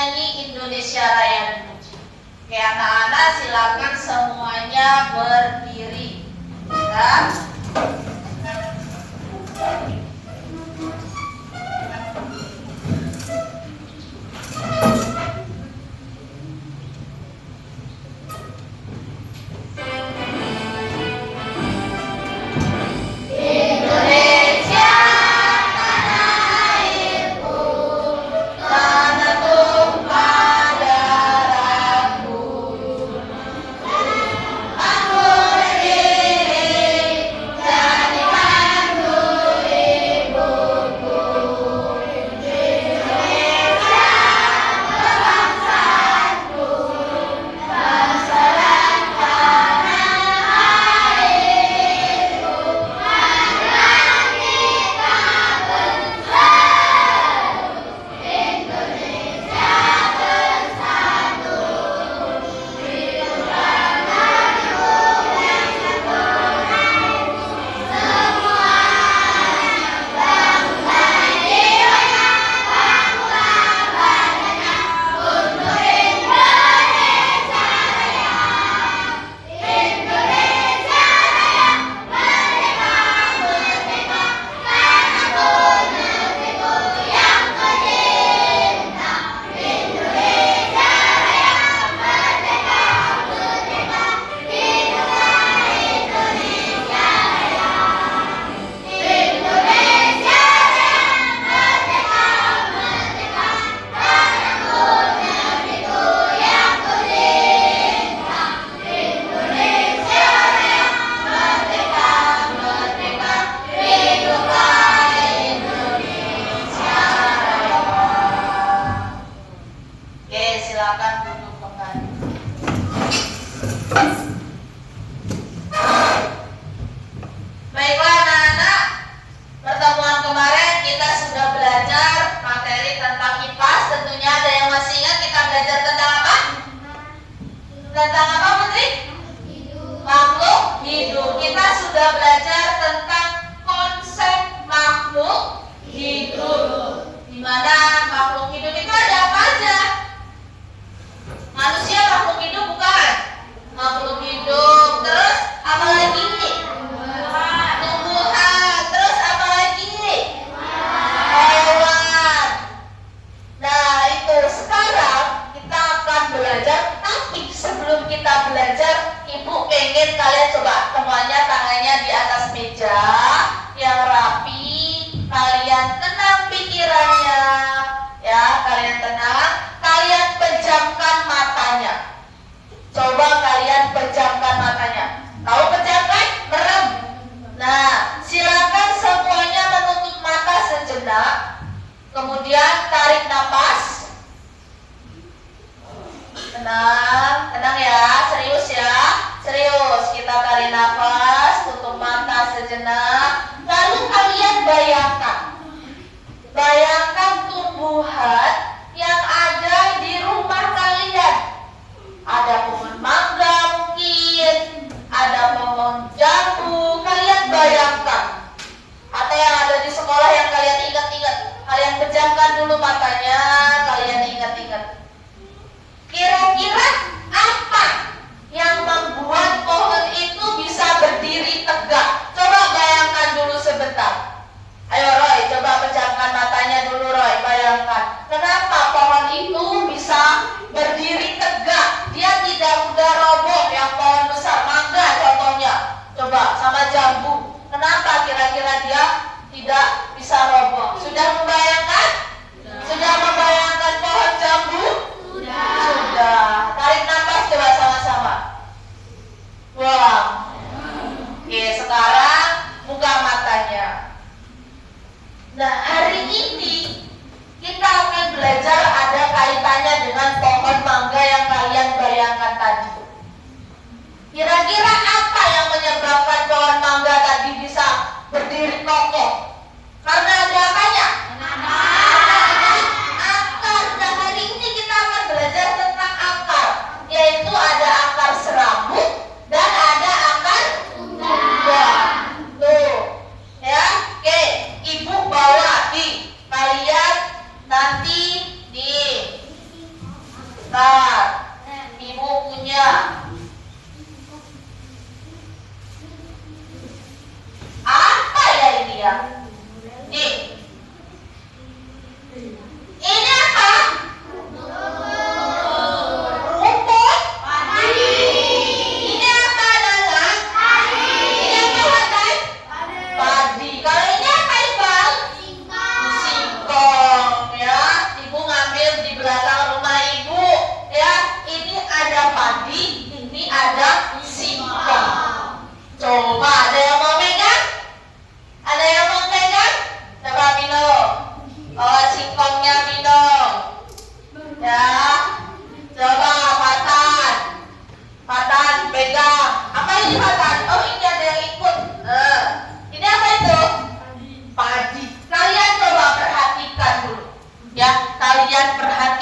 nyanyi Indonesia Raya dulu. Oke, anak-anak silakan semuanya berdiri. Ya.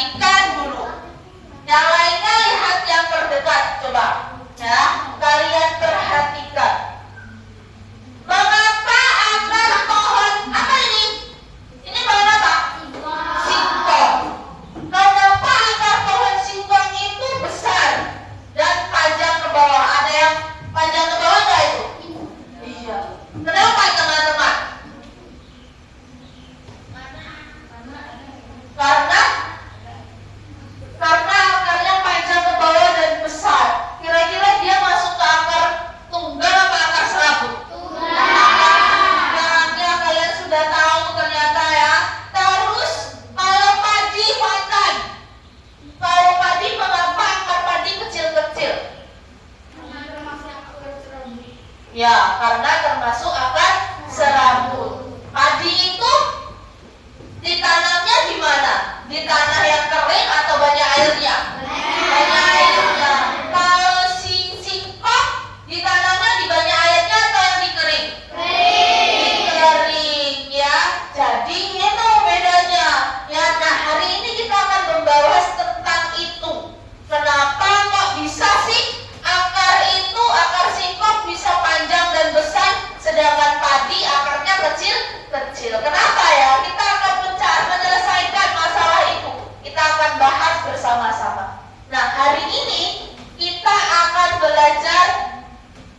perhatikan dulu. Yang lainnya lihat yang terdekat, coba ya, kalian perhatikan. Mengapa akar pohon apa ini? Ini pohon apa? Singkong. Kenapa akar pohon singkong itu besar dan panjang ke bawah? Ada yang panjang ke bawah nggak itu? Iya. Kenapa teman-teman? Karena akarnya panjang ke bawah dan besar. Kira-kira dia masuk ke akar tunggal apa akar serabut? Nah, kalian sudah tahu ternyata ya. Terus kalau padi makan, kalau padi mengapa akar padi kecil-kecil? Ya, karena termasuk akar serabut. Padi itu ditanamnya di mana? Di tanah yang kering atau banyak airnya? Banyak airnya. Kalau singkong ditanamnya di banyak airnya atau yang di kering? Di kering ya. Jadi itu bedanya. Ya, nah hari ini kita akan membahas tentang itu. Kenapa kok bisa sih akar singkong bisa panjang dan besar, sedangkan padi akarnya kecil-kecil. Kenapa ya? Kita akan menyelesaikan masalah itu. Kita akan bahas bersama-sama. Nah, hari ini kita akan belajar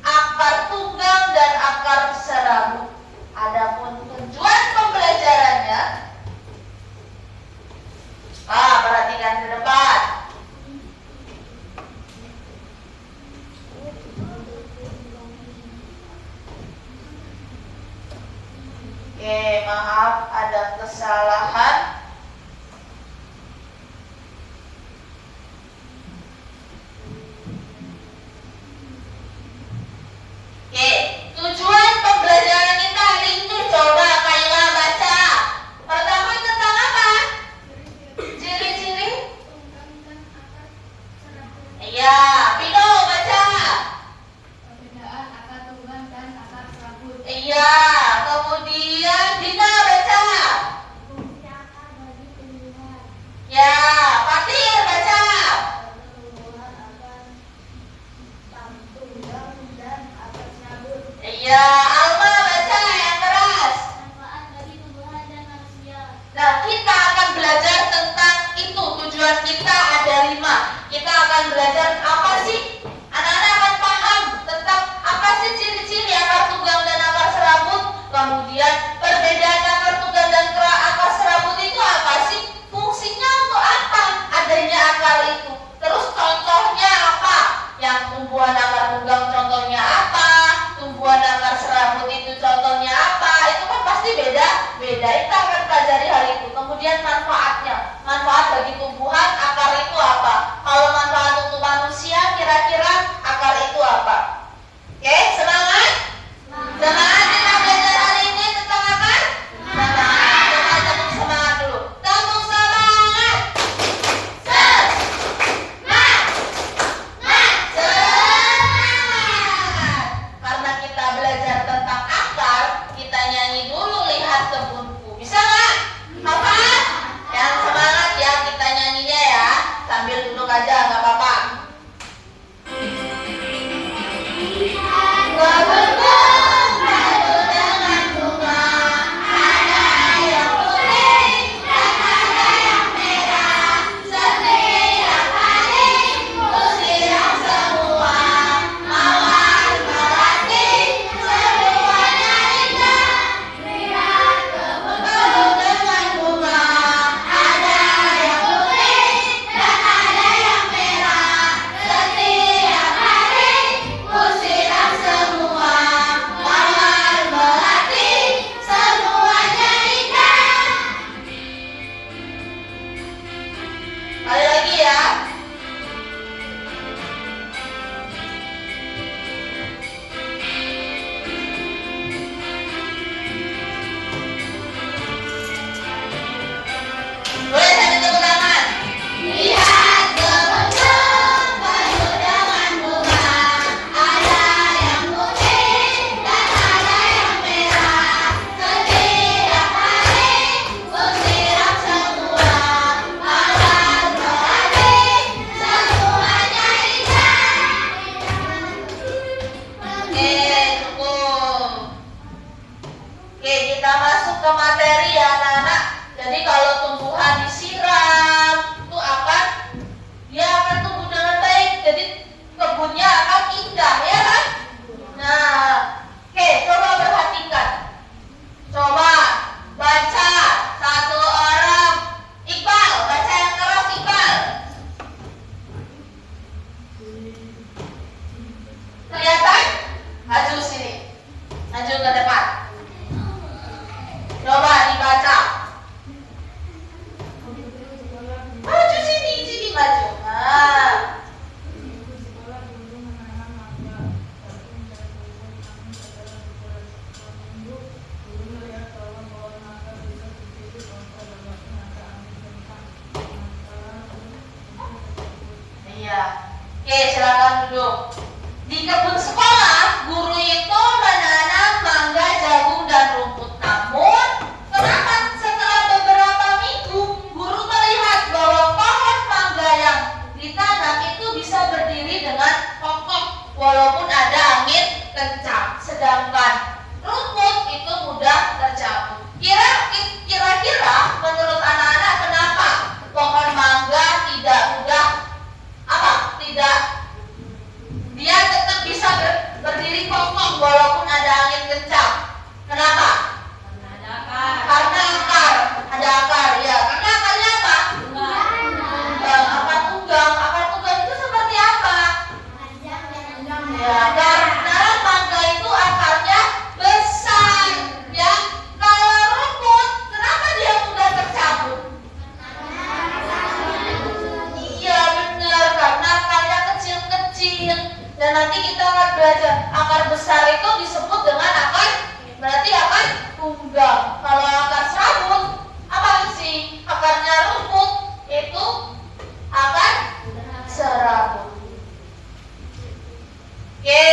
akar tunggang dan akar serabut. Adapun tujuan pembelajarannya, perhatikan ke depan. Oke, maaf ada kesalahan. Oke, tujuan pembelajaran kita hari ini, coba Kaila baca. Pertama tentang apa? Ciri-ciri? Iya, Pino baca. Perbedaan akar tunggang dan akar serabut. Iya, kemudian Dina baca. Fungsi akar bagi tumbuhan. Ya, Fatir baca. Tumbuhan akar tunggang dan akar serabut. Iya, Alma baca yang keras. Manfaat bagi tumbuhan dan manusia. Nah, kita akan belajar tentang itu. Tujuan kita ada 5. Kita akan belajar apa sih? Anak-anak akan paham tentang apa sih ciri-ciri akar tunggang dan akar serabut. Kemudian perbedaan akar tunggang dan akar serabut itu apa sih? Fungsinya untuk apa adanya akar itu? Terus contohnya apa? Yang tumbuhan akar tunggang contohnya apa? Tumbuhan akar serabut itu contohnya apa? Itu kan pasti beda-beda. Kita akan pelajari hal itu. Kemudian manfaatnya. Manfaat bagi tumbuhan akar itu apa? Kalau manfaat untuk manusia kira-kira duduk. Di kebun sekolah, guru itu menanam mangga, jagung, dan rumput. Namun, kenapa setelah beberapa minggu, guru melihat bahwa pohon mangga yang ditanam itu bisa berdiri dengan kokoh walaupun ada angin kencang, sedangkan rumput itu mudah tercabut. Kira-kira menurut anak-anak kenapa pohon mangga tidak mudah dia tetap bisa berdiri kokoh walaupun ada angin kencang? Kenapa? Karena akar. Ada akar, ya. Karena akarnya apa? Akar tunggang. Akar tunggang itu seperti apa? Ya, karena mangga itu akarnya besar, ya. Kalau rumput, kenapa dia mudah tercabut? Iya benar, karena akarnya kecil-kecil. Dan nanti kita akan belajar akar besar itu disebut dengan akar, berarti akar tunggang. Kalau akar serabut, apa sih? Akarnya rumput itu akar serabut. Oke,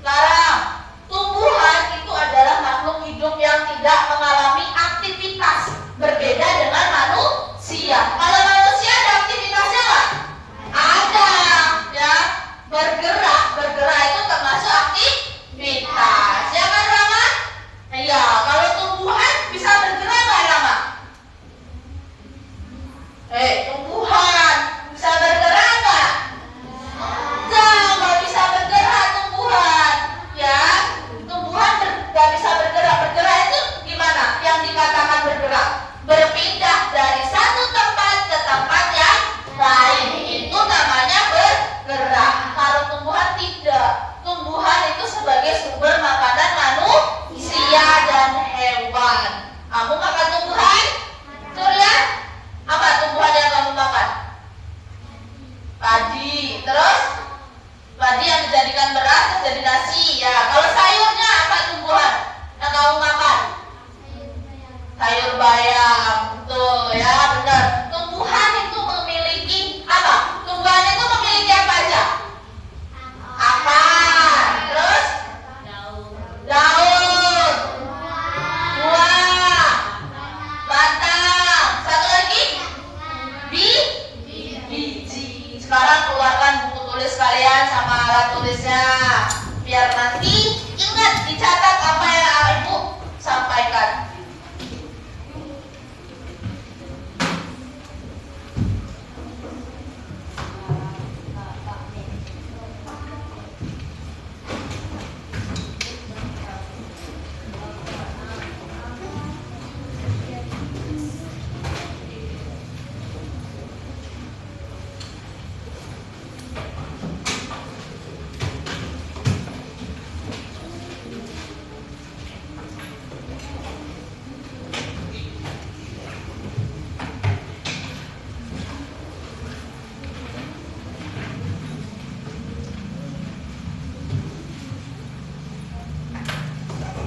sekarang tumbuhan itu adalah makhluk hidup yang tidak mengalami aktivitas, berbeda dengan manusia. Kalau manusia ada aktivitasnya nggak? Ada, ya. Bergerak itu termasuk aktivitas, ya kan Rama? Iya, kalau tumbuhan bisa bergerak nggak Rama? Tumbuhan bisa bergerak nggak? Nggak bisa bergerak tumbuhan, ya. Tumbuhan nggak bisa bergerak. Bergerak itu gimana? Yang dikatakan bergerak, berpindah dari satu tempat ke tempat yang lain, itu namanya bergerak. Kalau tumbuhan tidak. Tumbuhan itu sebagai sumber makanan manusia dan hewan. Kamu makan tumbuhan? Surya? Apa tumbuhan yang kamu makan? Padi. Terus? Padi yang dijadikan beras jadi nasi, ya. Kalau sayurnya apa tumbuhan yang kamu makan? Sayur bayam. Tuh, ya benar. Tumbuhan itu memiliki apa? Tumbuhan itu memiliki apa aja? Akar. Terus? Daun. Buah. Batang. Satu lagi? Biji. Sekarang keluarkan buku tulis kalian sama alat tulisnya, biar nanti ingat dicatat apa yang Ibu sampaikan.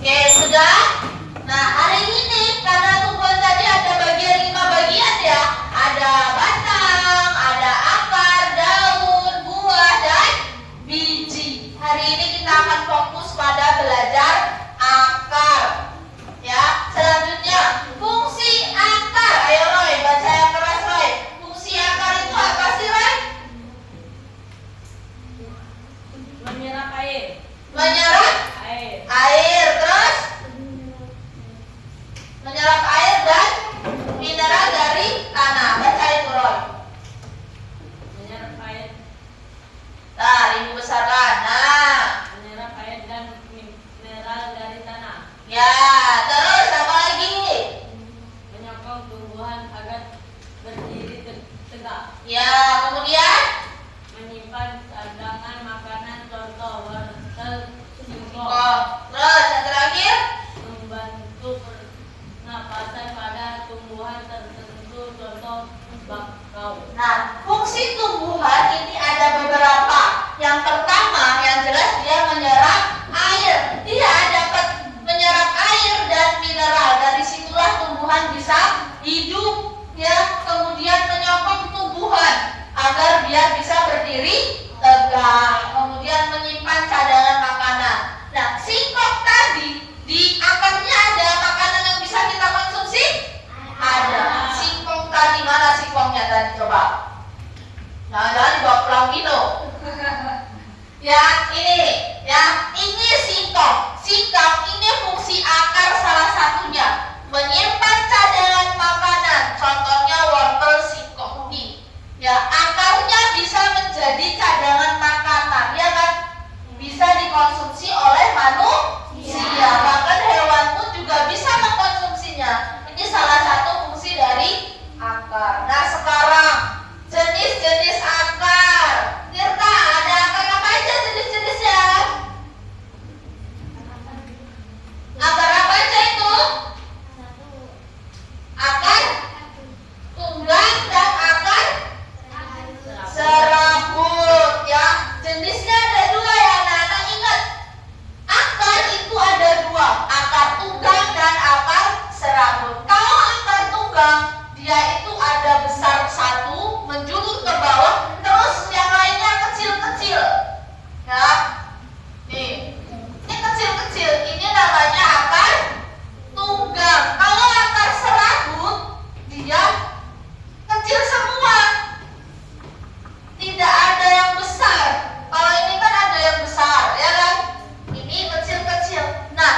Oke, sudah? Nah, hari ini karena tumbuhan tadi ada bagian 5 bagian ya. Ada batang, ada akar, daun, buah, dan biji. Hari ini kita akan fokus pada belajar akar. Ya, selanjutnya fungsi akar. Ayo Roy, baca yang keras Roy. Fungsi akar itu apa sih Roy? Menyerap air. Menyerap air, terus menyerap air dan mineral dari tanah. Baca itu Roy. Menyerap air. Nah, Ibu besarkan. Nah, Menyerap air dan mineral dari tanah. ya, terus apa lagi? Menyokong tumbuhan agar berdiri tegak. Ya, kemudian Menyimpan cadangan makanan contoh wortel, singkong. terus yang terakhir Membantu pernapasan pada tumbuhan tertentu contoh bakau. Nah, fungsi tumbuhan ini ada beberapa. Yang pertama, yang jelas dia menyerap air. Dia dapat menyerap air dan mineral. Dari situlah tumbuhan bisa hidup, ya. Kemudian menyokong tumbuhan agar dia bisa berdiri tegak. menyimpan cadangan makanan. Nah, singkong tadi di akarnya ada makanan yang bisa kita konsumsi? Ada. Singkong tadi, mana singkongnya tadi coba? Jangan-jangan dibawa pulang minum. Ya, ini singkong. Singkong ini fungsi akar salah satunya, menyimpan cadangan makanan. Contohnya wortel singkong ini. Ya, akarnya bisa menjadi cadangan makanan, ya kan? Bisa dikonsumsi oleh manusia. Bahkan hewan pun juga bisa mengkonsumsinya. Ini salah satu fungsi dari akar. Nah, sekarang jenis-jenis akar. Tirta, ada akar apa aja jenis-jenisnya? Akar apa aja itu? Akar tunggang dan akar serabut, ya. Jenisnya ada dua ya, anak-anak ingat. Akar itu ada dua, akar tunggang dan akar serabut. Kalau akar tunggang, dia itu ada besar satu, menjulur ke bawah, terus yang lainnya kecil-kecil. Ya, nih, ini kecil-kecil, ini namanya akar tunggang. Kalau akar serabut, dia kecil semua, tidak ada yang besar. Kalau ini kan ada yang besar, ya kan? Ini kecil-kecil. Nah,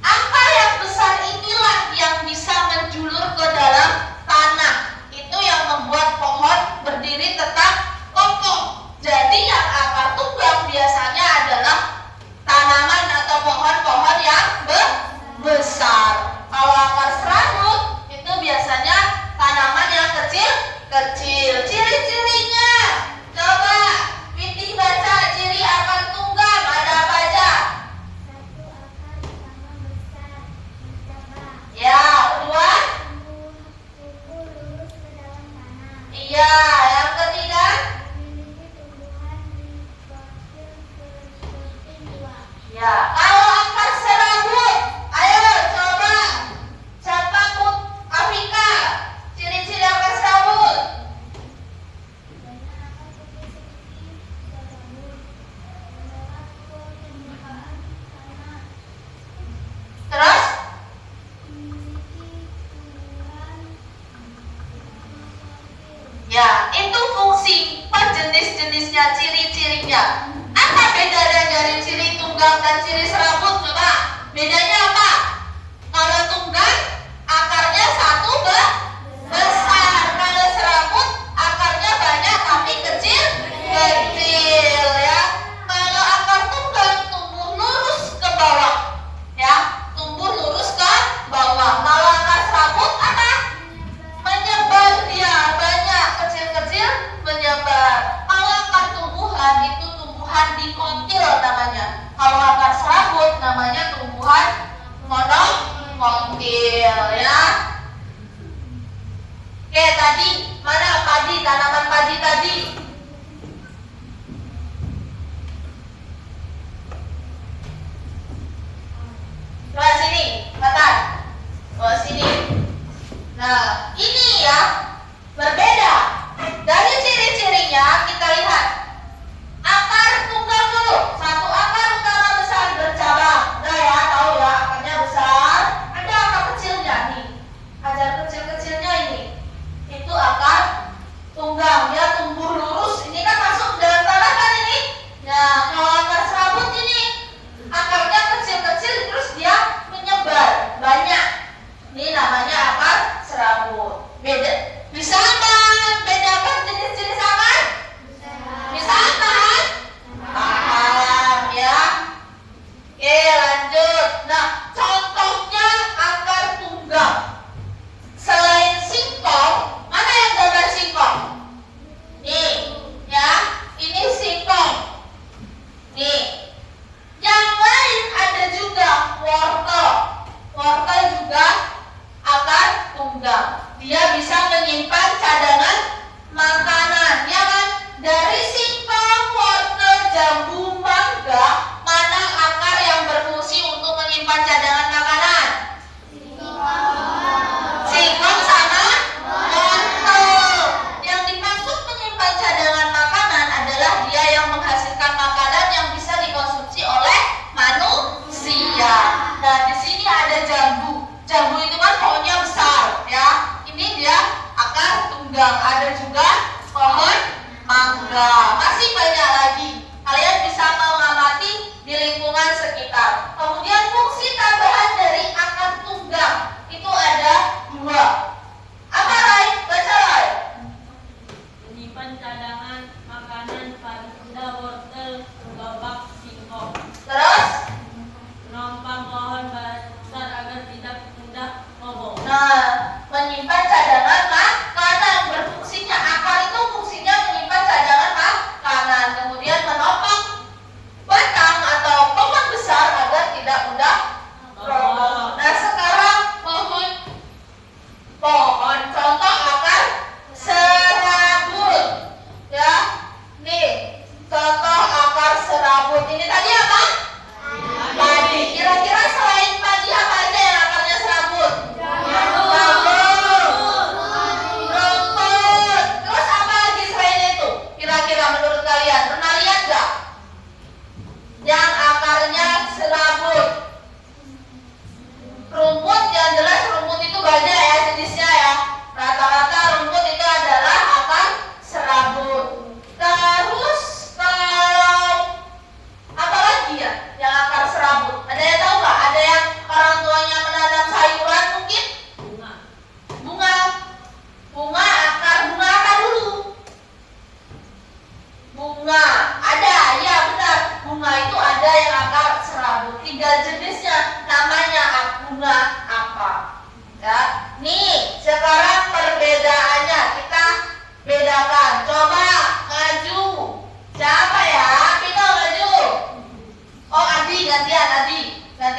akar yang besar inilah yang bisa menjulur ke dalam tanah. Itu yang membuat pohon berdiri tetap kokoh. Jadi yang akar tunggang biasanya adalah tanaman atau pohon-pohon yang besar. Kalau akar serabut itu biasanya tanaman yang kecil-kecil. Ciri-cirinya, coba Witi baca ciri akar tunggang ada apa aja? Ya, kedua? Iya, yang ketiga? Ya, kalau akar serabut, ayo coba siapa put Afika, ciri-ciri akar serabut. Terus? Ya, itu fungsi jenis-jenisnya, ciri-cirinya. Apa bedanya dari ciri tunggang dan ciri serabut? Coba, bedanya apa? Kalau tunggang, akarnya satu besar. Kalau serabut, akarnya banyak tapi kecil, ya. Kalau akar tunggang tumbuh lurus ke bawah, ya, tumbuh lurus ke bawah. Kalau akar serabut apa? Menyebar, dia banyak, kecil-kecil menyebar. Kalau akar tumbuhan itu tumbuhan dikotil namanya. Kalau akar serabut namanya tumbuhan monokotil, ya. Oke, tadi mana padi, tanaman padi tadi? Coba sini, Batan. Oh, sini. Nah, ini ya berbeda. Dari ciri-cirinya kita lihat. Akar tunggang dulu. Satu akar utama besar bercabang. Udah ya, tahu ya, akarnya besar. Ada akar kecilnya nih. Akar kecil-kecilnya ini. Itu akar tunggang. Dia tumbuh lurus. Ini kan masuk dalam tanah kan ini. Nah, kalau akar serabut ini akarnya kecil-kecil terus dia menyebar banyak. Ini namanya akar serabut. Beda. Bisa apa? Bedakan jenis-jenis akar? Bisa apa? Paham ya? Oke, lanjut. Nah, contohnya akar tunggang. Selain singkong, mana yang gambar singkong? Nih, ya. Ini singkong. Nih. Yang lain ada juga wortel. Wortel juga akar tunggang. Dia bisa menyimpan cadangan makanan, ya kan? Dari singkong, wortel, jambu, mangga, mana akar yang berfungsi untuk menyimpan cadangan makanan? Singkong sama wortel. Yang dimaksud menyimpan cadangan makanan adalah dia yang menghasilkan makanan yang bisa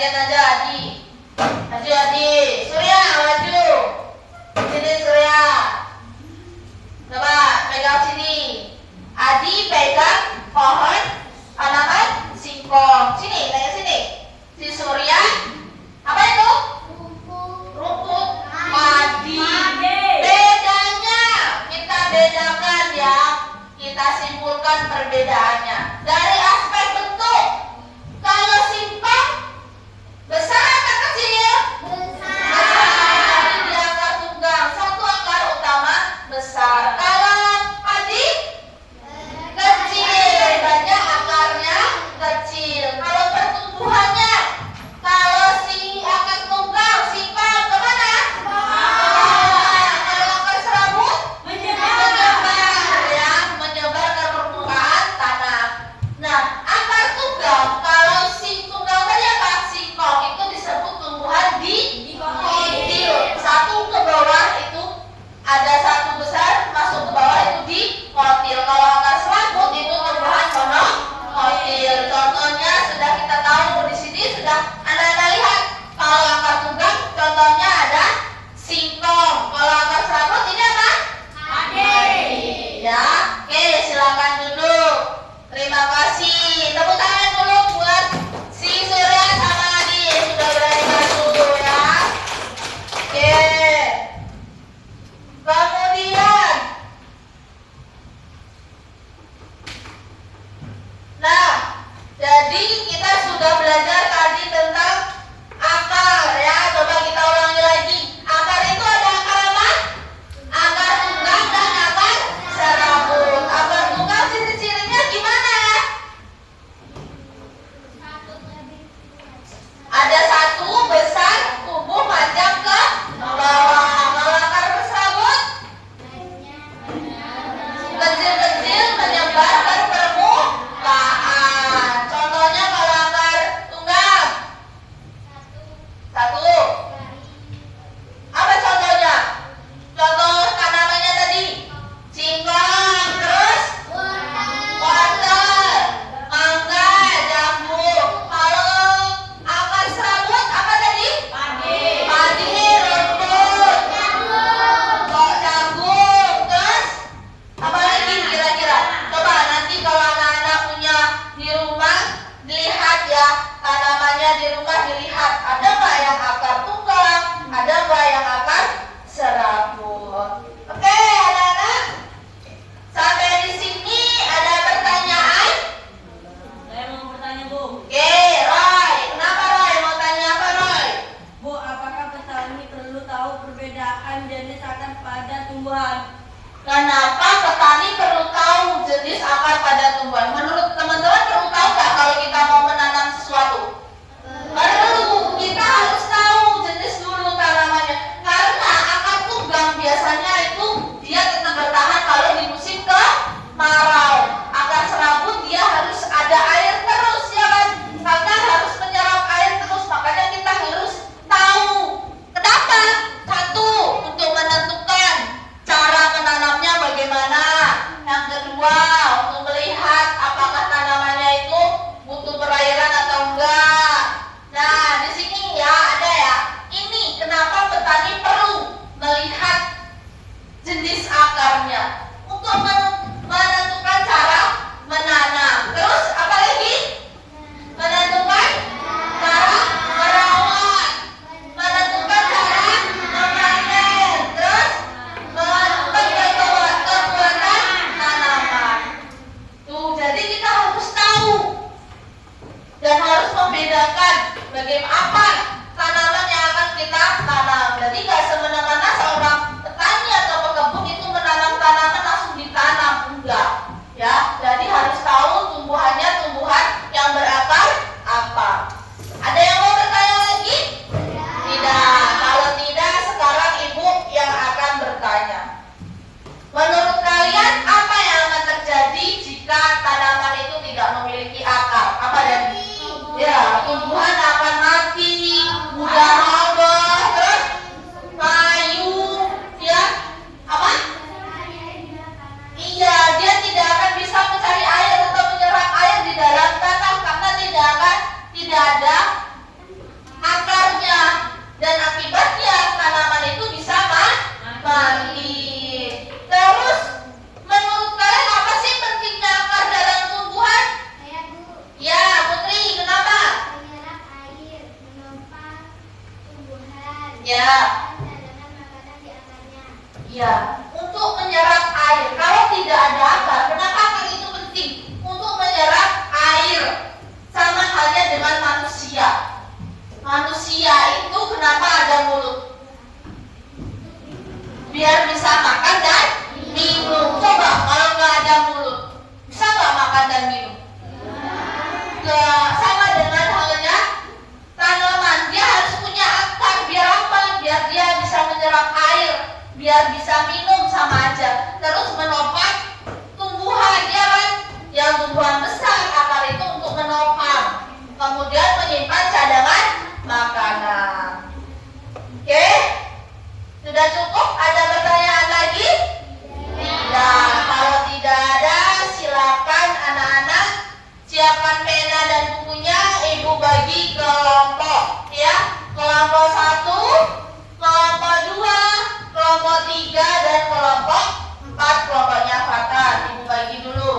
Gantian aja Adi. Maju Adi. Surya maju. Sini Surya. Coba pegang sini. Adi pegang pohon tanaman singkong. Sini, tanya sini. Si Surya apa itu? Rumput padi. Bedanya kita bedakan ya. Kita simpulkan perbedaannya dari aspek bentuk. Kalau singkong besar atau kecil? Besar. Di akar tunggang satu akar utama besar. Kalau padi kecil, banyak akarnya kecil. Kalau pertumbuhannya, kalau si akar tunggang singkong kemana? Kalau akar serabut menyebar ya, menyebar ke permukaan tanah. Nah, akar tunggang kalau si tunggang tadi apa? Singkong itu disebut tumbuhan di kotil. Satu ke bawah itu ada satu besar masuk ke bawah itu di kotil. Kalau akar serabut itu tumbuhan monokotil. Contohnya sudah kita tahu di sini sudah Anda lihat. Kalau akar tunggang contohnya ada singkong. Kalau akar serabut ini apa? Ya, oke silakan duduk. Terima kasih. Tepuk tangan dulu buat si Surya sama Adi sudah berani maju ya. Oke. Kemudian, nah, jadi kita sudah belajar tadi tentang akar ya. Coba kita ulangi lagi. Akar itu ada akar apa? Akar tunggang dan akar serabut. Akar tunggang ciri-cirinya gimana? Ada satu besar tumbuh panjang ke bawah. Kalau akar serabut kecil-kecil menyebar ke permukaan. Contohnya kalau akar tunggang satu. Apa contohnya? Contoh tanamannya tadi singkong, terus wortel, mangga, jambu. Kalau akar serabut apa tadi? Padi, rumput, kok jagung, terus apa lagi kira-kira? Coba nanti kalau anak-anak punya di rumah dilihat ya, tanamannya di rumah dilihat ada nggak yang akar tunggang, ada nggak yang akar serabut. Oke anak-anak, sampai di sini ada pertanyaan? Saya mau bertanya, Bu. Oke Roy, kenapa Roy mau tanya apa Roy? Bu, apakah petani perlu tahu perbedaan jenis akar pada tumbuhan? Kenapa petani perlu tahu jenis akar pada tumbuhan? Menurut teman-teman perlu tahu nggak kalau kita mau menanam sesuatu? Perlu, kita harus tahu jenis dulu tanamannya. Karena akar tunggang biasanya itu dia tetap bertahan kalau di musim kemarau. Akar serabut dia harus ada air terus ya kan? Karena harus menyerap air terus, makanya kita harus tahu. Kenapa? Satu, untuk menentukan cara menanamnya bagaimana. Yang kedua, untuk melihat apakah tanamannya itu butuh perairan atau enggak. Nah, di sini ya ada ya. Ini kenapa petani perlu melihat jenis akarnya untuk menentukan cara menanam. Terus apa lagi? Menentukan cara merawat, menentukan cara memanen, terus menentukan kekuatan tanaman. Tuh, jadi kita harus tahu dan harus membedakan bagaimana apa tanaman yang akan kita tanam. Jadi nggak semena-mena seorang petani atau pekebun itu menanam tanaman Ya, untuk menyerap air. Kalau tidak ada akar, kenapa akar itu penting? Untuk menyerap air. Sama halnya dengan manusia. Manusia itu kenapa ada mulut? Biar bisa makan dan minum. Coba kalau nggak ada mulut, bisa nggak makan dan minum? Sama dengan halnya tanaman, dia harus punya akar. Biar apa? Biar dia bisa menyerap air, biar bisa minum, sama aja. Terus menopang tumbuhan, ya kan? Yang tumbuhan besar, akar itu untuk menopang, kemudian menyimpan cadangan makanan. Oke? Sudah cukup? Ada pertanyaan lagi? Tidak. Kalau tidak ada, silakan anak-anak siapkan pena dan bukunya. Ibu bagi kelompok, ya. Kelompok 1, kelompok 2, kelompok 3, dan kelompok 4. Kelompoknya Fatan. Ibu bagi dulu.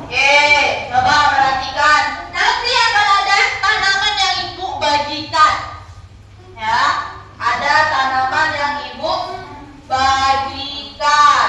Oke, coba perhatikan. Nanti akan ada tanaman yang ibu bagikan. Ya, ada tanaman yang ibu bagikan.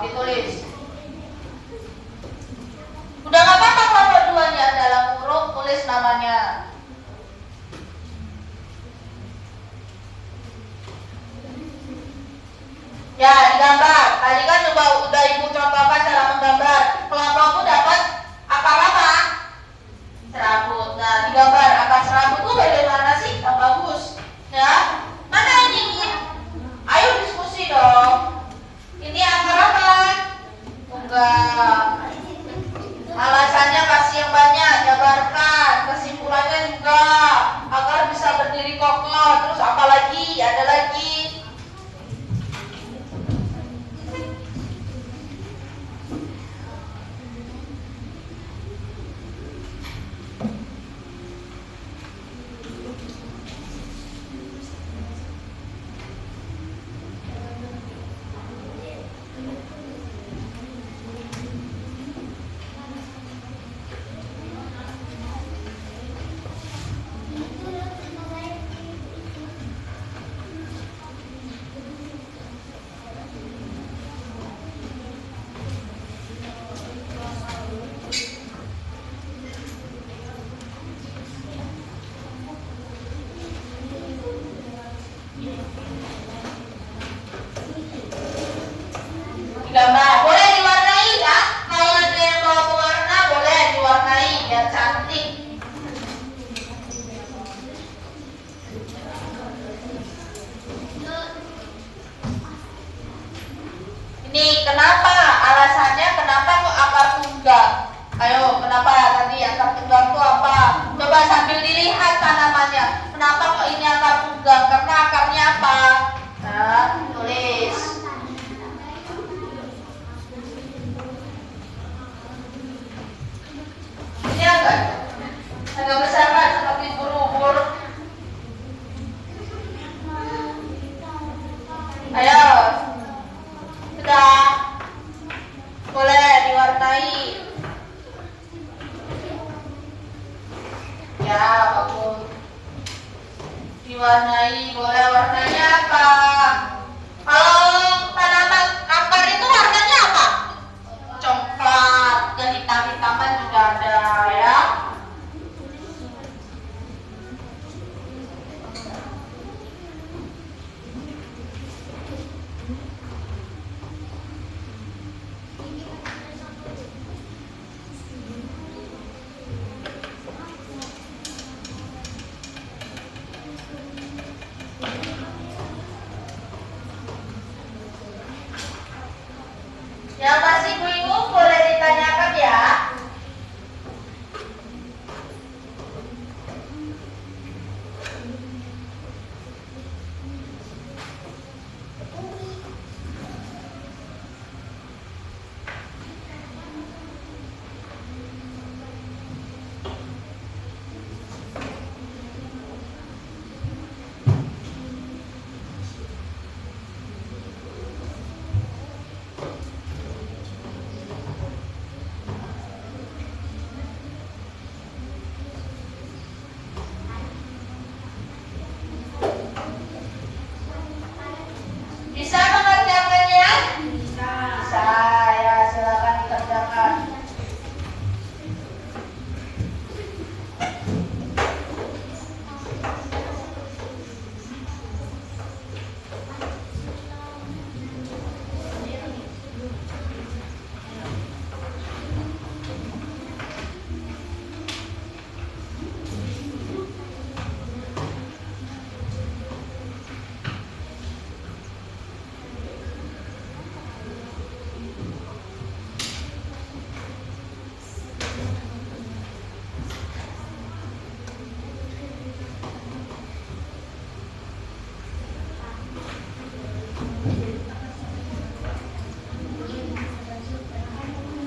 ditulis. Udah nggak apa-apa kalau dua-duanya dalam huruf, tulis namanya. Ya, digambar. Tadi kan udah ibu contohkan cara menggambar. Kelompokku dapat akar apa? Serabut. Nah, digambar akar serabut itu bagaimana sih? Yang bagus. Ya, mana ini? Ayo diskusi dong. Ini akar apa? Enggak. Alasannya kasih yang banyak, jabarkan. Kesimpulannya juga agar bisa berdiri kokoh. Terus apa lagi? Ada lagi. Gambar boleh diwarnai ya. Kalau ada yang bawa pewarna boleh diwarnai biar cantik. Ini kenapa? Alasannya kenapa kok akar tunggal? Ayo, kenapa tadi akar tunggal itu apa? Coba sambil dilihat tanamannya. Kenapa kok ini akar tunggal? Karena akarnya apa? Nah, tulis. Ini agak besar kan seperti ubur-ubur. Ayo, sudah boleh diwarnai. Ya, bagus. Diwarnai, boleh warnanya apa? Kalau tanaman akar itu warnanya apa? Coklat, kehitam-hitaman juga ada ya. Yang masih bingung boleh ditanyakan ya. Bisa mengerjakannya? Bisa. Ya, silakan dikerjakan.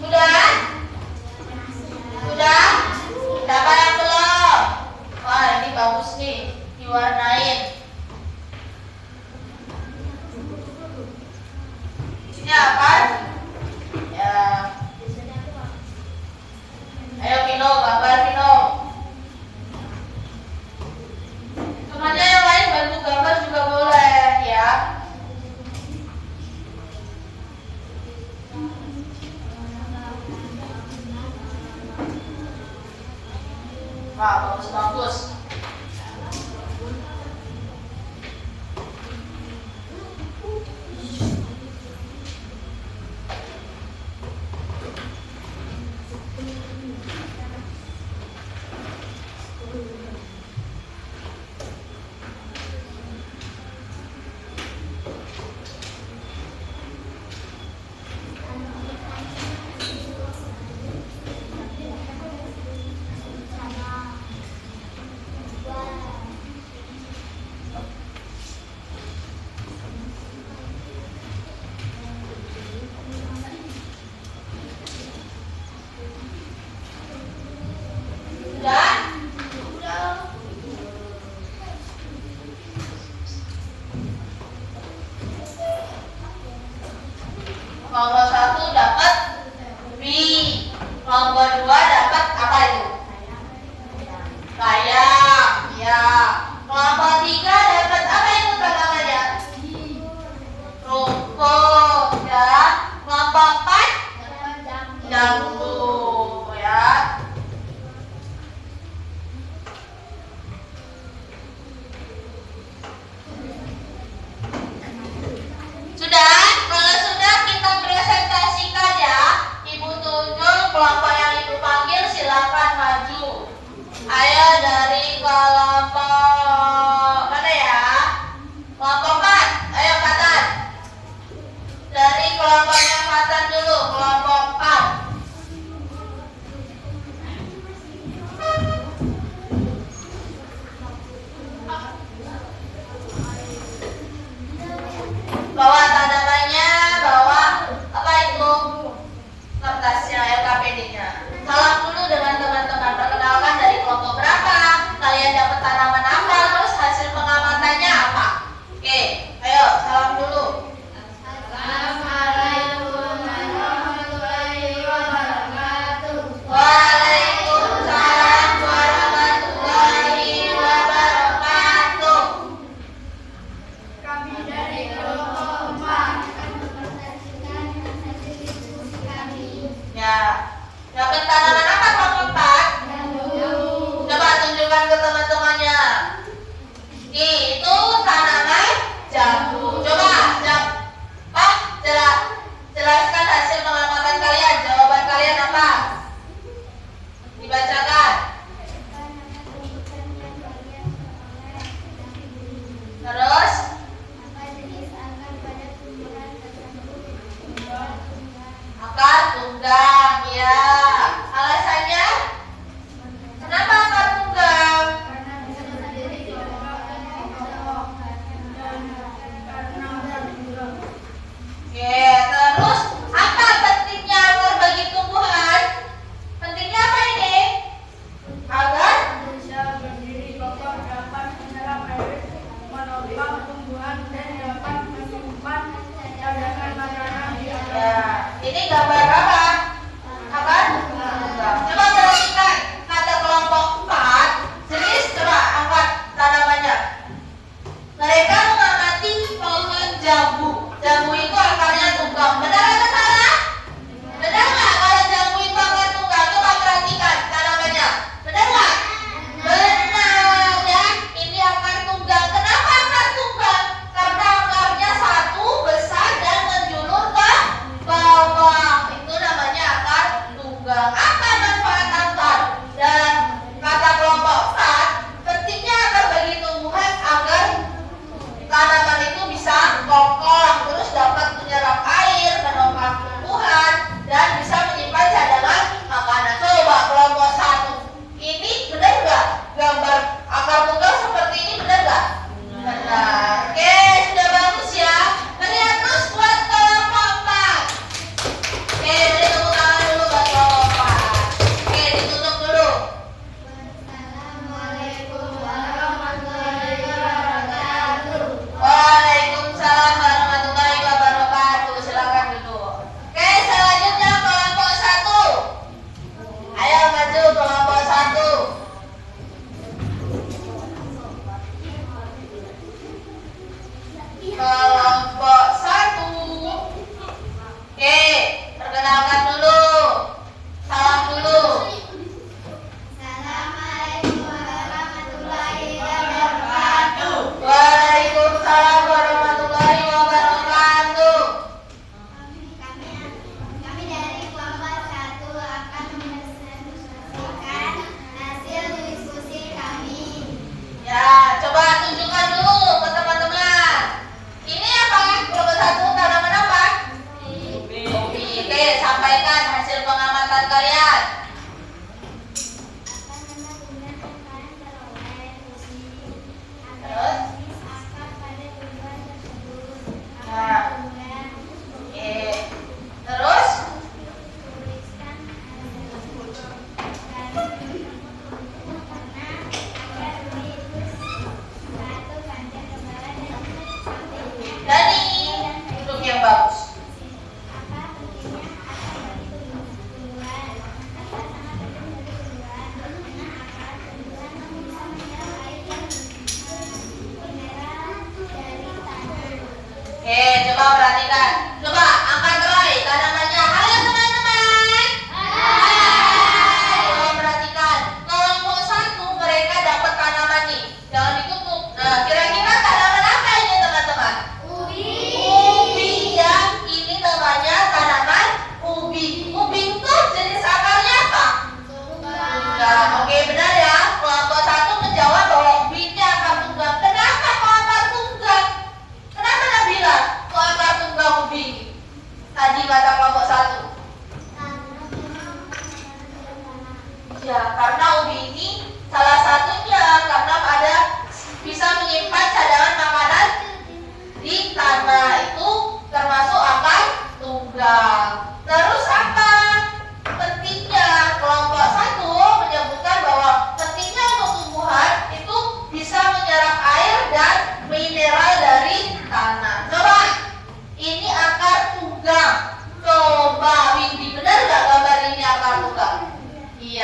Sudah? Sudah? Siapa yang belum? Wah, ini bagus nih, diwarnain. Ini apa? Ya. Ayo Vino, gambar Vino. Semuanya yang lain bantu gambar juga boleh ya. Bagus. Sudah? Kelompok 1 dapat B. Kelompok 2 dapat apa itu? Bayam. Ya. Kelompok 3 dapat apa itu tanamannya? Rumput. Ya. Kelompok 4 jambu. Ya. Sudah? Kalau sudah kita presentasikan ya. Ibu tunjuk kelompok yang ibu panggil, silakan maju. Ayo dari kelompok mana ya? Kelompok 4. Ayo Fatan. Dari kelompoknya Fatan dulu, kelompok 4. Bawa tanamannya, bawa apa itu? Kertasnya, LKPD-nya. Salam dulu dengan teman-teman. Perkenalkan dari kelompok berapa? Kalian dapat tanaman apa? Terus hasil pengamatannya apa? Oke, ayo salam dulu. Assalamualaikum warahmatullahi wabarakatuh. Waalaikumsalam warahmatullahi wabarakatuh. Kami dari kelompok 4. Ya, dapat tanaman apa kelompok 4? Coba tunjukkan ke teman-temannya. Itu tanaman jambu. Coba, jelaskan hasil pengamatan kalian. Jawaban kalian apa? Dibacakan. Terus? Akar tunggang, ya. Alasannya? Kenapa akar tunggang? Oke, terus apa pentingnya akar bagi tumbuhan? Pentingnya apa ini? Agar Bisa berdiri kokoh, dapat menyerap air, menopang tumbuhan dan dapat menyimpan cadangan makanan di atas. ya, ini gambar apa? Akar tunggang. Coba perhatikan kata kelompok 4. Jenis, coba angkat tanamannya. Mereka mengamati pohon jambu. Jambu itu akarnya tunggang. Benar atau salah? Benar nggak kalau jambu itu akar tunggang? Coba perhatikan tanamannya. Benar nggak? Benar ya. Ini akar tunggang. Kenapa akar tunggang? Karena akarnya satu besar dan menjulur ke bawah. Itu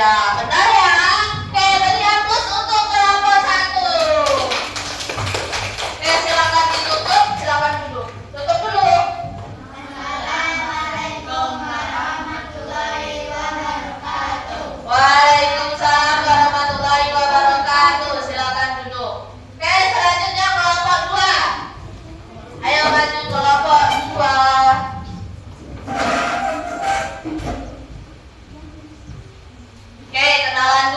Ya, benar ya. Oke, berikan plus untuk kelompok 1. Oke, silakan ditutup, silakan duduk. Tutup dulu. Assalamualaikum warahmatullahi wabarakatuh. Waalaikumsalam warahmatullahi wabarakatuh. Silakan duduk. Oke, selanjutnya kelompok 2. Ayo maju kelompok 2. Oke, kenalan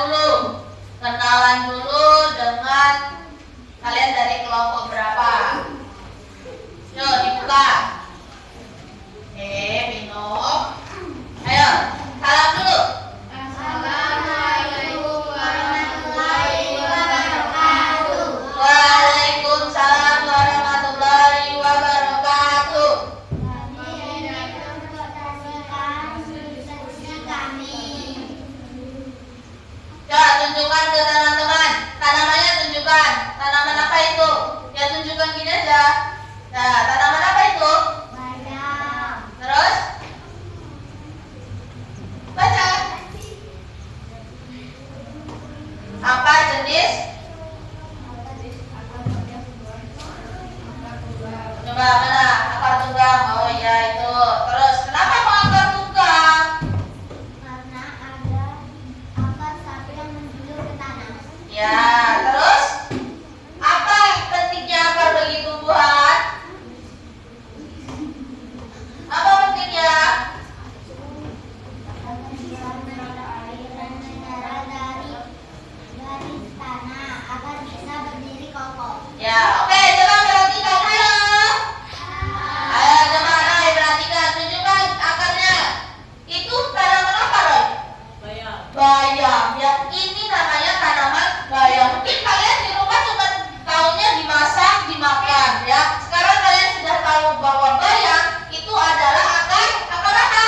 dulu dengan kalian dari kelompok berapa. Yuk dibuka. Oke, minum. Ayo, salam dulu. Assalamualaikum warahmatullahi wabarakatuh. Waalaikumsalam warahmatullahi wabarakatuh. Kami dari kelompok Tasika diskusi kami. Coba tunjukkan ke teman-teman. Tanamannya tunjukkan. Tanaman apa itu? Ya tunjukkan gini aja. Nah, tanaman apa itu? Bayam. Terus? Baca. Apa jenis? Coba mana? Akar tunggang. Oh iya itu. Terus kenapa mau akar tunggang? Karena ada akar sapi yang menjulur ke tanah. Ya, terus apa pentingnya akar bagi tumbuhan? Apa pentingnya? Agar bisa menyerap air dan mineral dari garis tanah agar bisa berdiri kokoh. Ya, oke, coba perhatikan. Ayo coba Roy, perhatikan, tunjukkan akarnya. Itu tanaman apa, Roy? Bayam. Ya, ini namanya tanaman bayam. Mungkin kalian di rumah cuma taunya dimasak, dimakan, ya. Sekarang kalian sudah tahu bahwa bayam itu adalah akar apa?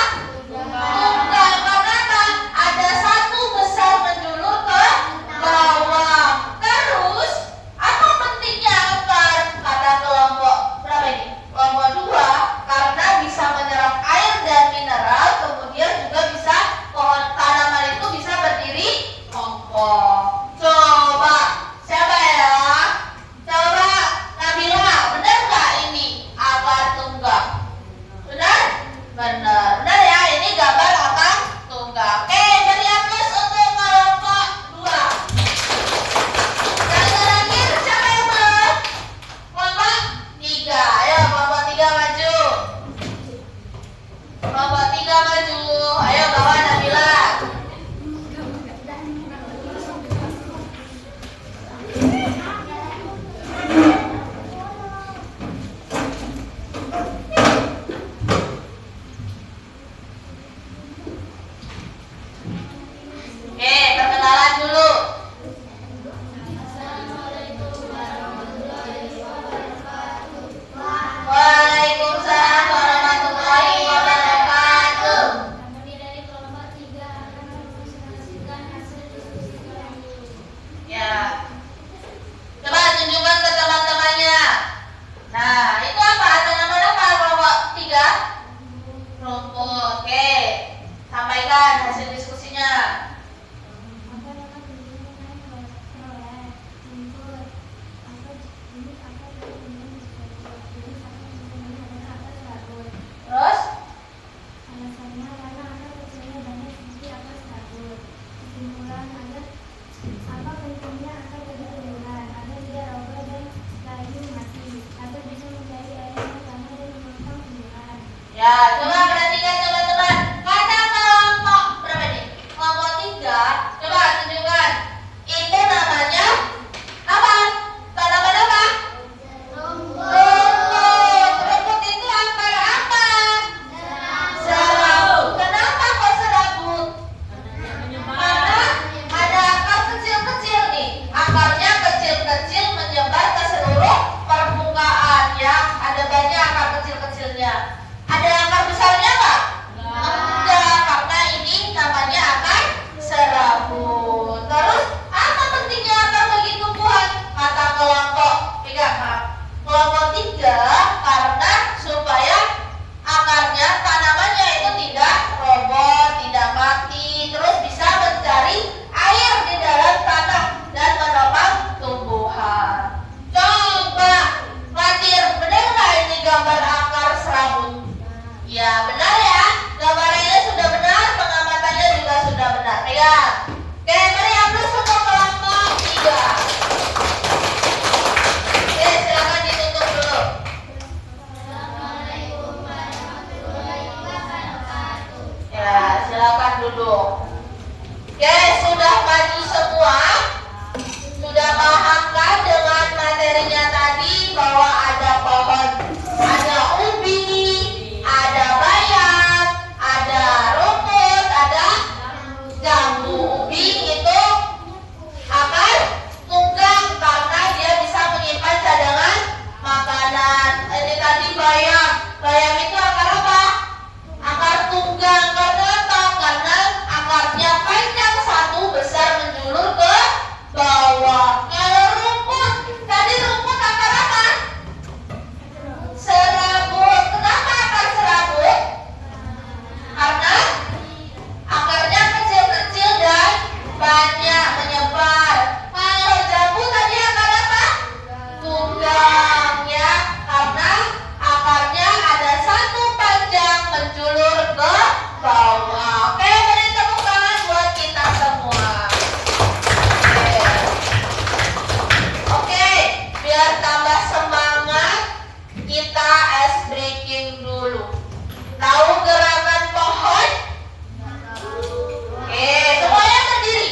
Tunggal. Karena apa? Ada satu besar menjulur ke bawah. Terus apa pentingnya akar? Kata kelompok berapa ini? Kelompok 2, karena bisa menyerap air dan mineral, kemudian juga bisa pohon tanaman itu bisa berdiri kokoh. Coba siapa ya? Coba Nabila, benar nggak ini akar tunggal? Benar? Benar. Benar ya, ini gambar akar tunggal. Oke, beri plus untuk kelompok 2. Yang terakhir siapa yang belum? Kelompok 3. Ayo kelompok 3 maju. Kelompok 3 maju. Ayo bawa Nabila. Oke, perkenalan dulu. Waalaikumsalam warahmatullahi wabarakatuh. Kami dari kelompok 3 akan mempresentasikan hasil diskusi kami. Ya. Coba tunjukkan ke teman-temannya. Nah, itu apa? Tanaman apa kelompok 3? Rumput. Oke. Sampaikan hasil diskusinya. Apa yang akan diperoleh rumput? Apa jenis akar yang kemudian jenis akar yang kemudian adalah akar serabut. Terus? Alasannya karena akar kecilnya banyak seperti akar serabut. Kesimpulan agar apa pentingnya akar bagi tumbuhan agar tidak roboh dan layu mati agar bisa mencari air yang sama dan menopang tumbuhan. Ya, coba perhatikan teman-teman. Kata kelompok berapa nih? Kelompok 3. Coba tunjukkan. Itu namanya apa? Tanaman apa? Rumput. Rumput itu akar apa? Serabut. Kenapa kok serabut? Karena ada akar kecil-kecil nih. Akarnya kecil-kecil menyebar ke seluruh permukaan ya. Ada banyak akar kecil-kecilnya. Ada akar besarnya nggak? silakan duduk. Oke, sudah maju semua? Sudah pahamkah dengan materinya tadi bahwa ada pohon, ada ubi, ada bayam, ada rumput, ada jambu. Ubi itu akan tunggang karena dia bisa menyimpan cadangan makanan. Ini tadi bayam. Bayam itu akar apa? Akar tunggang. Karena apa? Karena akarnya panjang satu, besar menjulur ke bawah. Kalau rumput, tadi rumput akar apa? Serabut. Kenapa akar serabut? Karena akarnya kecil-kecil dan banyak menyebar. Kalau jambu tadi akar apa? Tunggang, ya, karena akarnya ada satu panjang menjulur ke bawah. Oke, beri tepuk tangan buat kita semua. Oke, biar tambah semangat kita ice breaking dulu. Tahu gerakan pohon? Oke, semuanya berdiri.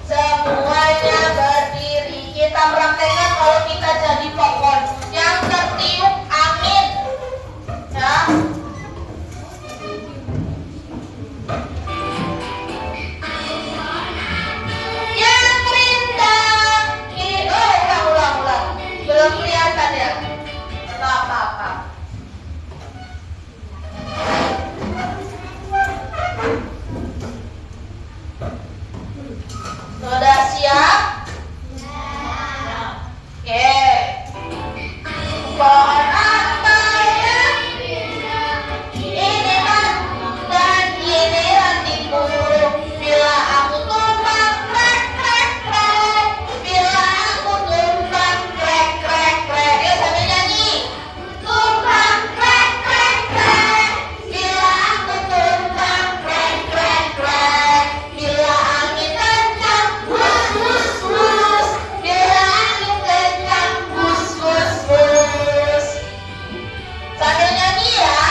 Semuanya berdiri. Kita praktekkan kalau kita jadi pohon yang tertiup angin. Ya. Yang rindang. Ulang. Belum kelihatan ya? Apa. Sudah siap? Oke. Pohon apa yang ini dan ini rantingku. Bila aku tumbang krek krek krek. Bila aku tumbang krek krek krek. Yuk sambil nyanyi. Tumbang krek krek krek. Bila aku tumbang krek krek krek. Bila angin kencang wus wus wus. Bila angin kencang wus wus wus. Sambil nyanyi ya.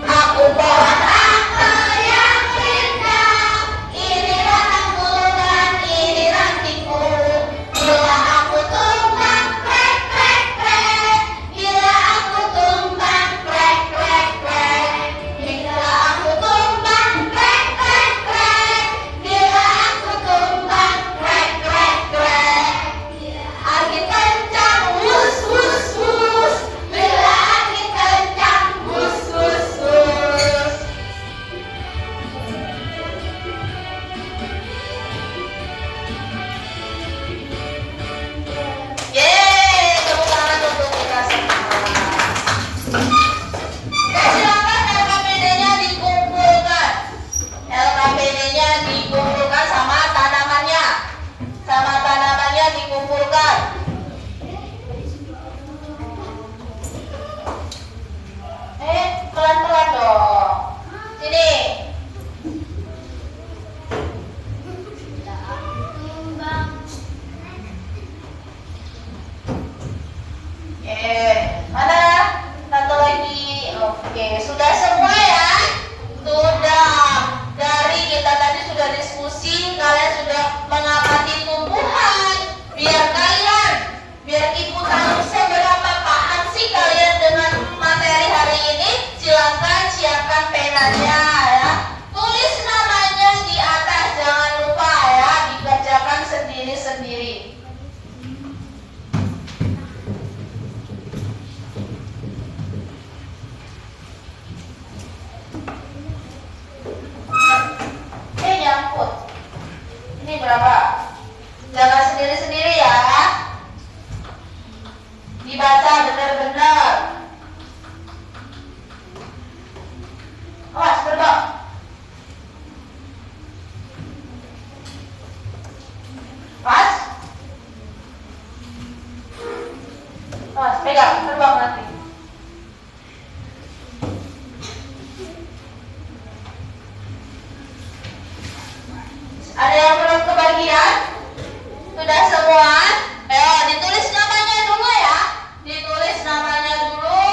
Aku pohon apa yang rindang, ini ranangku dan ini rantingku. Bila aku tumbang krek krek krek. Bila aku tumbang krek krek krek. Bila aku tumbang krek krek krek. Bila aku tumbang krek krek krek. Angin kencang wus wus wus. Bila angin kencang wus wus wus. Yeay, tepuk tangan untuk kita semua. Silakan LKPD-nya dikumpulkan. LKPD-nya dikumpulkan sama tanamannya. Sama tanamannya dikumpulkan. Pelan-pelan dong. Sini. Mana? Satu lagi. Oke, sudah semua ya? Sudah. Dari kita tadi sudah diskusi, kalian sudah mengamati tumbuhan. Biar ibu tahu seberapa paham sih kalian dengan materi hari ini. Silakan siapkan penanya ya. Tulis namanya di atas, jangan lupa ya, dikerjakan sendiri-sendiri. Nyangkut. Ini berapa? Jangan sendiri-sendiri ya. Dibaca benar-benar. Awas, terbang. Pas. Awas, pegang, terbang nanti. Ada yang belum kebagian? Sudah semua? Ayo ditulis namanya dulu ya. Ditulis namanya dulu,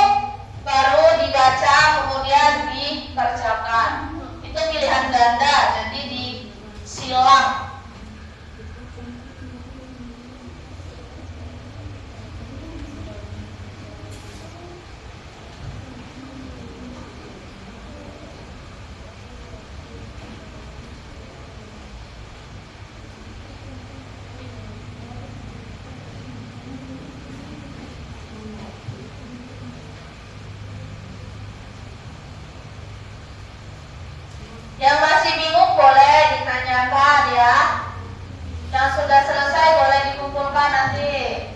baru dibaca, kemudian dikerjakan. Itu pilihan ganda, jadi disilang. Yang masih bingung boleh ditanyakan ya. Yang sudah selesai boleh dikumpulkan nanti.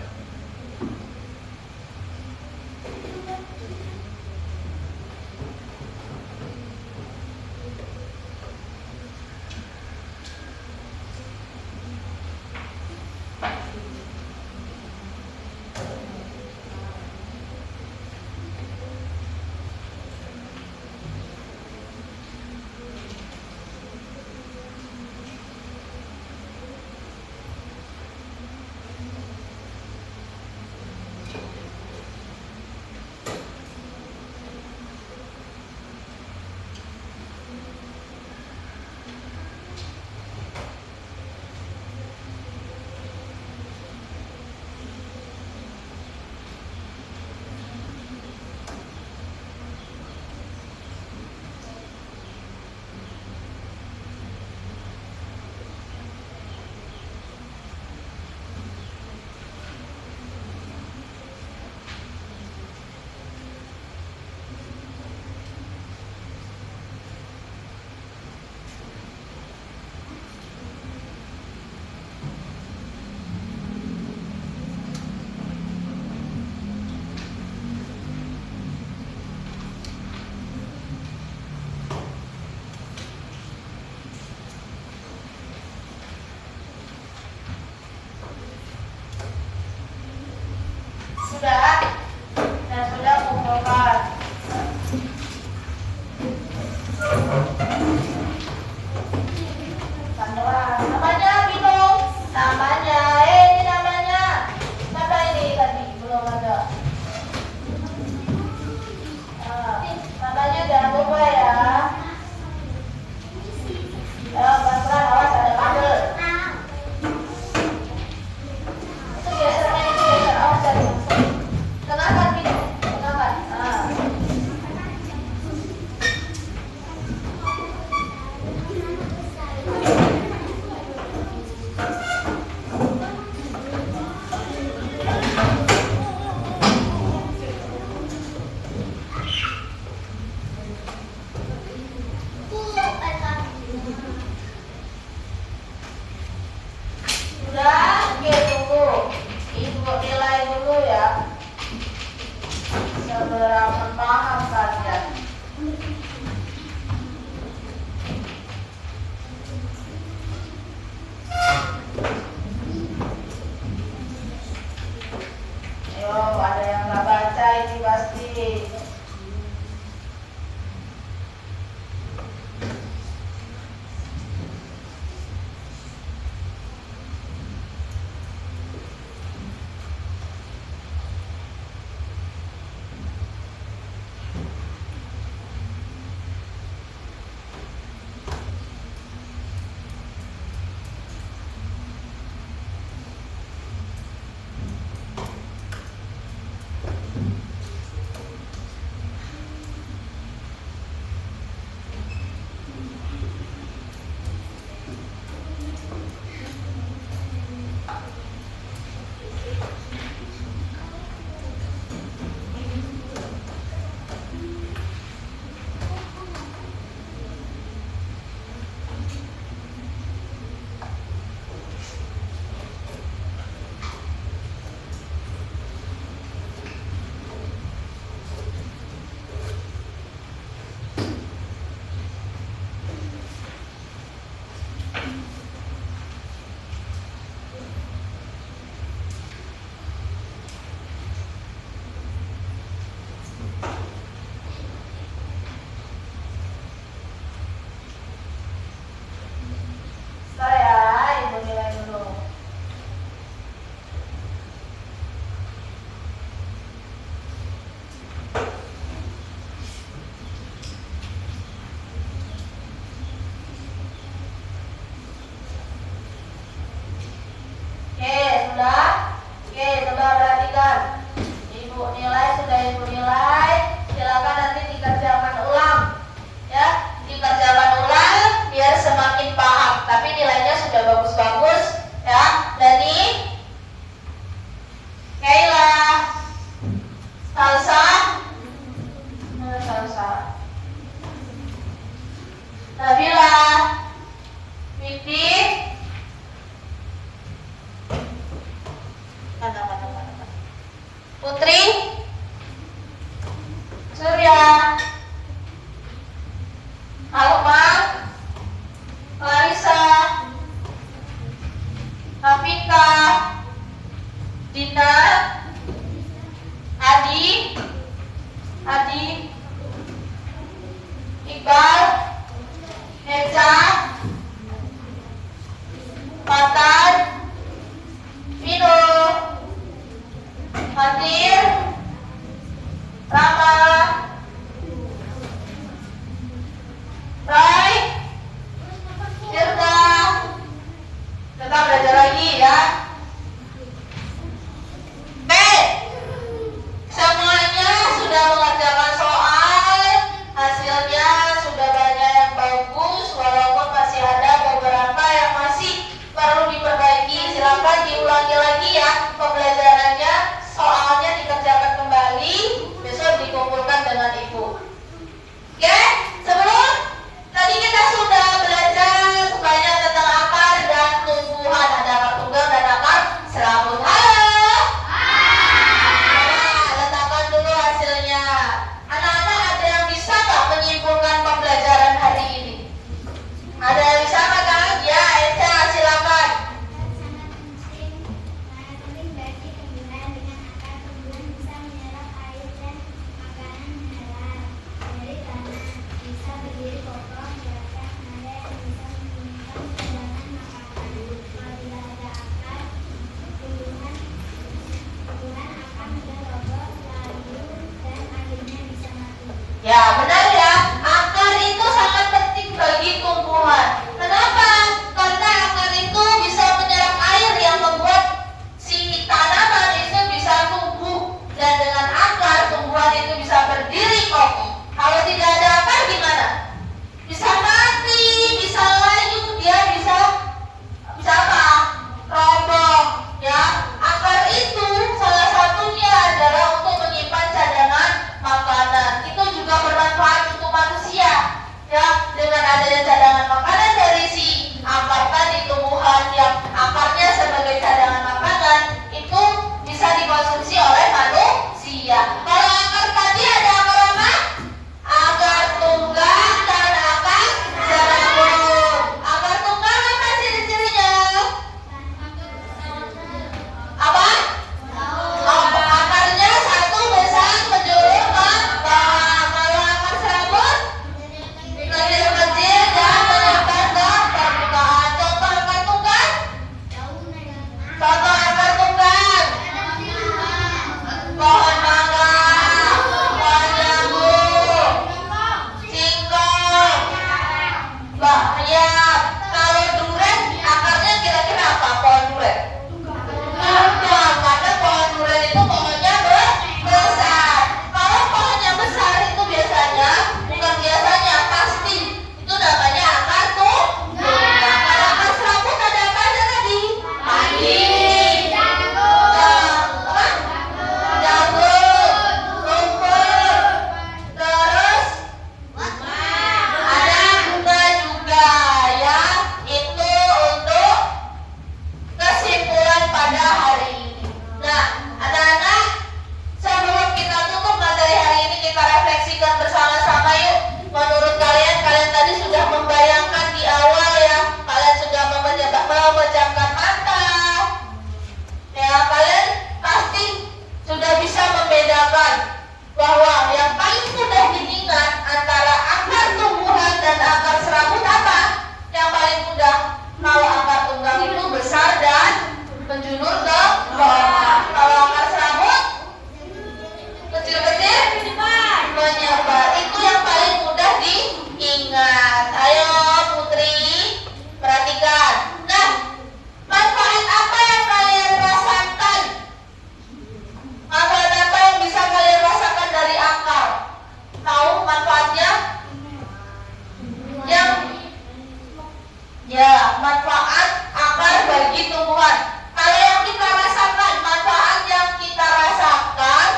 manfaat akar bagi tumbuhan. Kalau yang kita rasakan, manfaat yang kita rasakan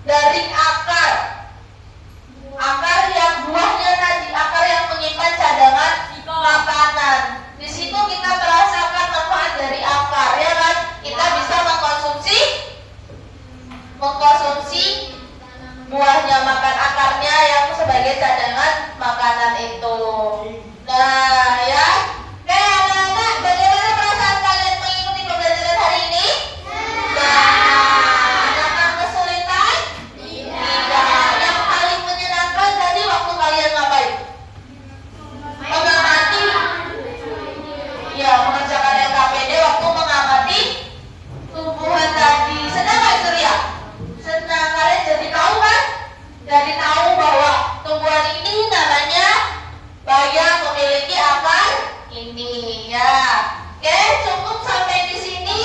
dari akar yang buahnya tadi, akar yang menyimpan cadangan makanan. Di situ kita merasakan manfaat dari akar, ya kan? Kita bisa mengkonsumsi buahnya, makan akarnya yang sebagai cadangan makanan itu. Nah, ya. Oke, anak-anak, bagaimana perasaan kalian mengikuti pembelajaran hari ini? Adakah kesulitan? Tidak. Yang paling menyenangkan tadi waktu kalian ngapain? Mengamati. Ya, mengerjakan LKPD waktu mengamati tumbuhan tadi. Senang nggak, Surya? Senang. Kalian jadi tahu kan? Jadi tahu bahwa tumbuhan ini namanya bayam, memiliki akar ini, ya. Oke, cukup sampai di sini.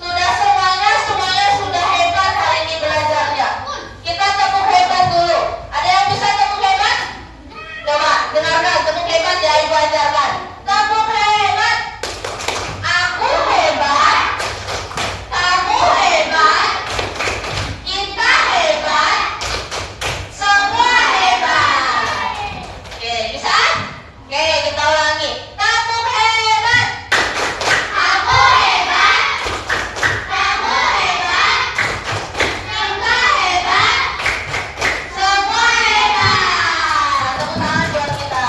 Sudah semuanya sudah hebat hari ini belajarnya. Kita tepuk hebat dulu. Ada yang bisa tepuk hebat? Coba dengarkan, tepuk hebat ya, Ibu ajarkan. Tepuk hebat. Aku hebat. Kamu hebat. Kita hebat. Semua hebat. Oke, bisa? Oke, kita ulangi. Tepuk hebat. Aku hebat. Kamu hebat. Kita hebat. Semua hebat. Tepuk tangan buat kita.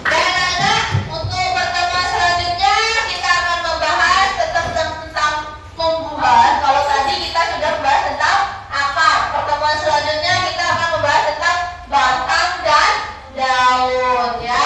Dan anak, untuk pertemuan selanjutnya kita akan membahas tentang tumbuhan. Kalau tadi kita sudah membahas tentang akar. Pertemuan selanjutnya kita akan membahas tentang batang dan daun, ya.